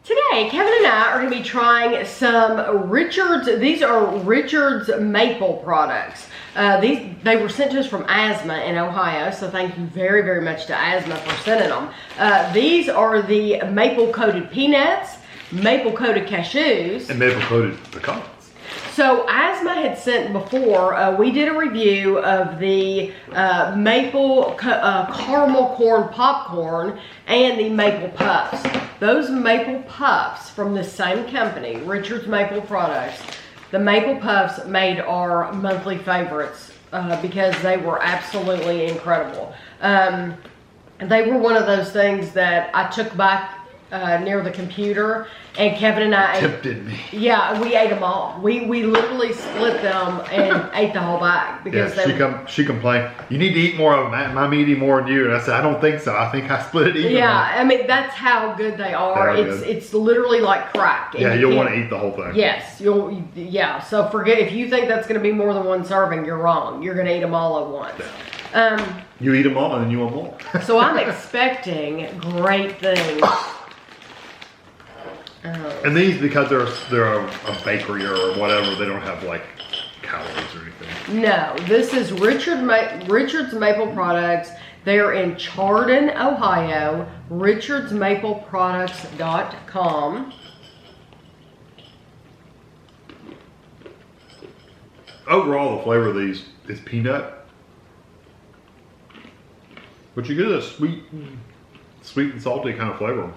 Today, Kevin and I are going to be trying some Richard's. These are Richard's Maple products. They were sent to us from Asma in Ohio, so thank you very, very much to Asma for sending them. These are the Maple Coated Peanuts, Maple Coated Cashews, and Maple Coated Pecans. So Asma had sent before, we did a review of the maple caramel corn popcorn and the maple puffs. Those maple puffs from the same company, Richard's Maple Products, the maple puffs made our monthly favorites because they were absolutely incredible. They were one of those things that I took back near the computer, and Kevin and I tempted me. Yeah, we ate them all. We literally split them and ate the whole bag because she complained, "You need to eat more of them. I'm eating more than you." And I said, "I don't think so. I think I split it evenly." Yeah, I mean that's how good they are. It's literally like crack. Yeah, you'll want to eat the whole thing. Yes, yeah. So forget if you think that's going to be more than one serving, you're wrong. You're going to eat them all at once. Yeah. You eat them all and then you want more. So I'm expecting great things. And these, because they're a bakery or whatever, they don't have like calories or anything. No, this is Richard's Maple Products. They're in Chardon, Ohio. RichardsMapleProducts.com. Overall, the flavor of these is peanut, but you get a sweet and salty kind of flavor.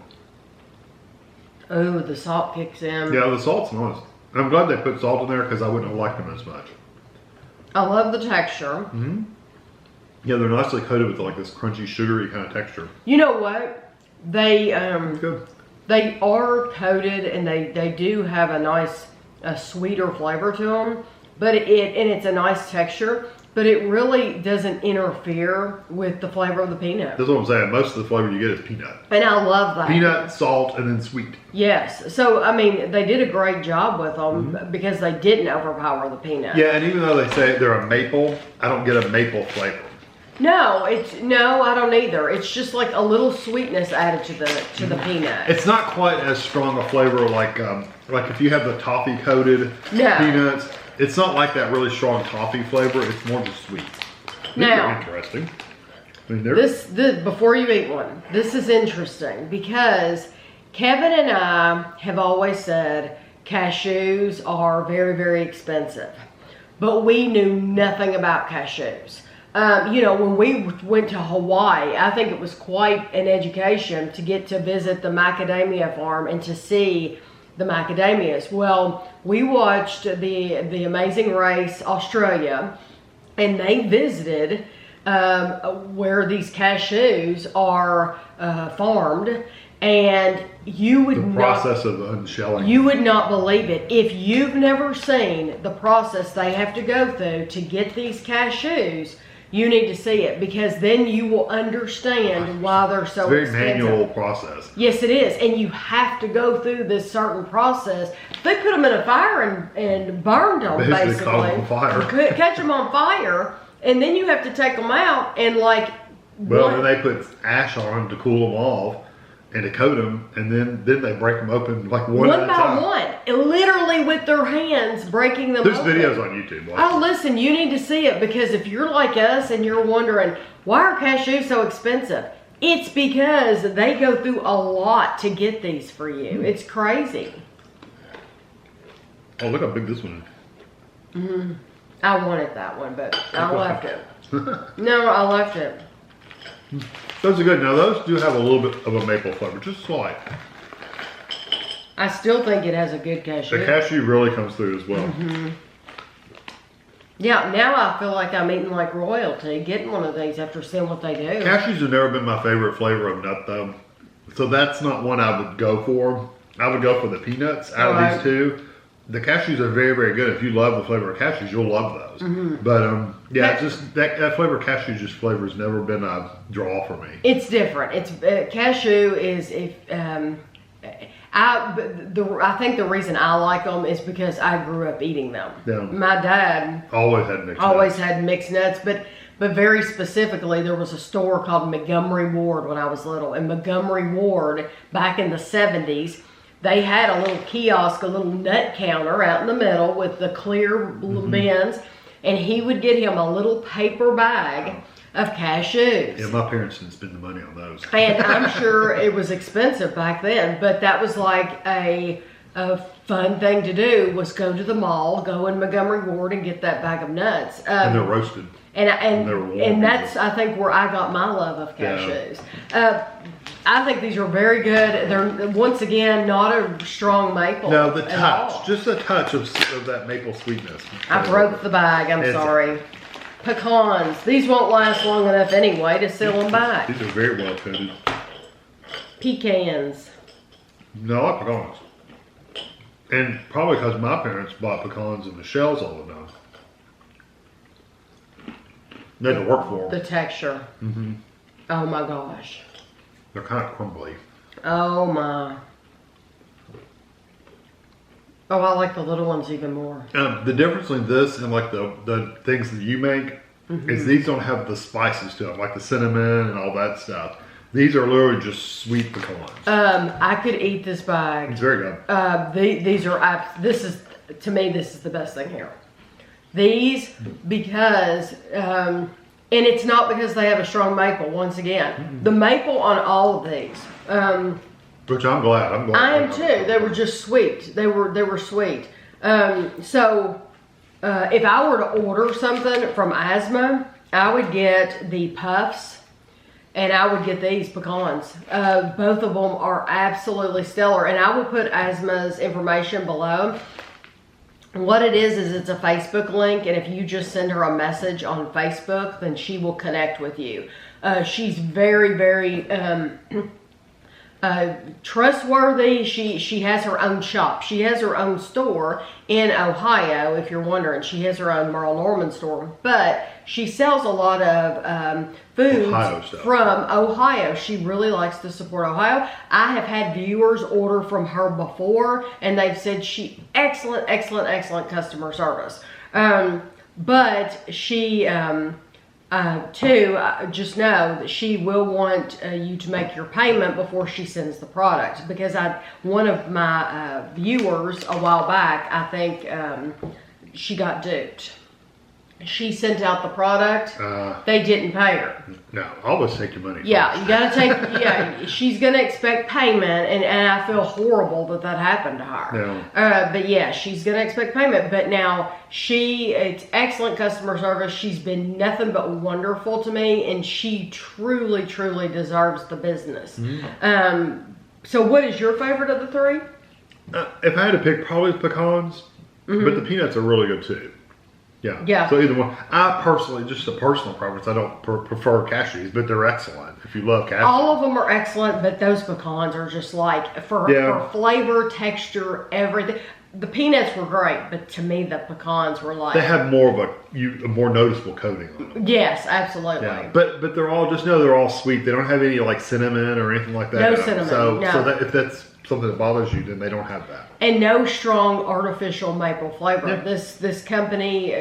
Oh, the salt kicks in. Yeah, the salt's nice. And I'm glad they put salt in there because I wouldn't have liked them as much. I love the texture. Mm-hmm. Yeah, they're nicely coated with like this crunchy, sugary kind of texture. You know what? They Good. They are coated and they do have a nice, sweeter flavor to them. But it's a nice texture. But it really doesn't interfere with the flavor of the peanut. That's what I'm saying. Most of the flavor you get is peanut. And I love that. Peanut, salt, and then sweet. Yes. So, I mean, they did a great job with them because they didn't overpower the peanut. Yeah, and even though they say they're a maple, I don't get a maple flavor. No, I don't either. It's just like a little sweetness added to the peanut. It's not quite as strong a flavor like if you have the toffee coated peanuts. It's not like that really strong toffee flavor. It's more just sweet. Now, interesting. I mean, this before you eat one, this is interesting because Kevin and I have always said cashews are very, very expensive, but we knew nothing about cashews. When we went to Hawaii, I think it was quite an education to get to visit the macadamia farm and to see the macadamias. Well, we watched the Amazing Race Australia, and they visited where these cashews are farmed, and you would the process of unshelling. You would not believe it if you've never seen the process they have to go through to get these cashews. You need to see it because then you will understand why they're so expensive. It's a very manual process. Yes, it is. And you have to go through this certain process. They put them in a fire and burned them, basically. Caught them on fire. Catch them on fire. And then you have to take them out and then they put ash on them to cool them off and to coat them. And then they break them open like one at a time. One by one. Literally with their hands breaking them There's open. videos on YouTube. Oh, listen, you need to see it because if you're like us and you're wondering, why are cashews so expensive? It's because they go through a lot to get these for you. It's crazy. Oh, look how big this one is. I wanted that one, but I left it. No, I left it. Those are good. Now, those do have a little bit of a maple flavor, just slight. I still think it has a good cashew. The cashew really comes through as well. Yeah, now I feel like I'm eating like royalty, getting one of these after seeing what they do. Cashews have never been my favorite flavor of nut, though. So that's not one I would go for. I would go for the peanuts out of these two. The cashews are very, very good. If you love the flavor of cashews, you'll love those. But yeah, just that flavor of cashew flavor has never been a draw for me. It's different. It's cashew is I think the reason I like them is because I grew up eating them. Yeah. My dad always had mixed nuts, but very specifically, there was a store called Montgomery Ward when I was little, and Montgomery Ward back in the 70s they had a little kiosk, a little nut counter out in the middle with the clear bins, and he would get him a little paper bag of cashews. Yeah, my parents didn't spend the money on those. And I'm sure it was expensive back then, but that was like a fun thing to do, was go to the mall, go in Montgomery Ward and get that bag of nuts. And they're roasted. And that's, I think, where I got my love of cashews. I think these are very good. They're, once again, not a strong maple. No, the touch, just a touch of that maple sweetness. I broke the bag, I'm sorry. Pecans. These won't last long enough anyway to seal them back. These are very well coated. Pecans. No, I like pecans. And probably because my parents bought pecans in the shells all the time. They had to work for them. The texture. Oh my gosh. They're kind of crumbly. Oh my. Oh, I like the little ones even more. The difference between this and like the things that you make is these don't have the spices to them, like the cinnamon and all that stuff. These are literally just sweet pecans. I could eat this bag. It's very good. These are, this is, to me, this is the best thing here. These, because, and it's not because they have a strong maple, once again. The maple on all of these. Which I'm glad. I am too. They were just sweet. They were sweet. So, if I were to order something from Asma, I would get the puffs. And I would get these pecans. Both of them are absolutely stellar. And I will put Asma's information below. What it is it's a Facebook link. And if you just send her a message on Facebook, then she will connect with you. She's very, very trustworthy. She has her own shop. She has her own store in Ohio, if you're wondering. She has her own Merle Norman store. But she sells a lot of foods from Ohio. She really likes to support Ohio. I have had viewers order from her before, and they've said she excellent customer service. But she just know that she will want you to make your payment before she sends the product, because one of my viewers a while back, I think she got duped. She sent out the product. They didn't pay her. No, always take your money. Yeah, first. you gotta take. Yeah, she's gonna expect payment, and I feel horrible that happened to her. No. But yeah, she's gonna expect payment. But now it's excellent customer service. She's been nothing but wonderful to me, and she truly deserves the business. So, what is your favorite of the three? If I had to pick, probably pecans, but the peanuts are really good too. Yeah. So either one. I personally, just a personal preference, I don't prefer cashews, but they're excellent if you love cashews. All of them are excellent, but those pecans are just like, for flavor, texture, everything. The peanuts were great, but to me the pecans were like... They have more of a more noticeable coating on them. Yes, absolutely. Yeah. But they're all, just know they're all sweet. They don't have any like cinnamon or anything like that. No cinnamon, So no. If that's something that bothers you, then they don't have that. And no strong artificial maple flavor. Yeah. This company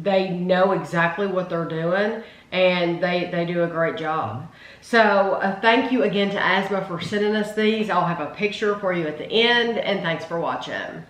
they know exactly what they're doing, and they do a great job. So thank you again to Asma for sending us these. I'll have a picture for you at the end, and thanks for watching.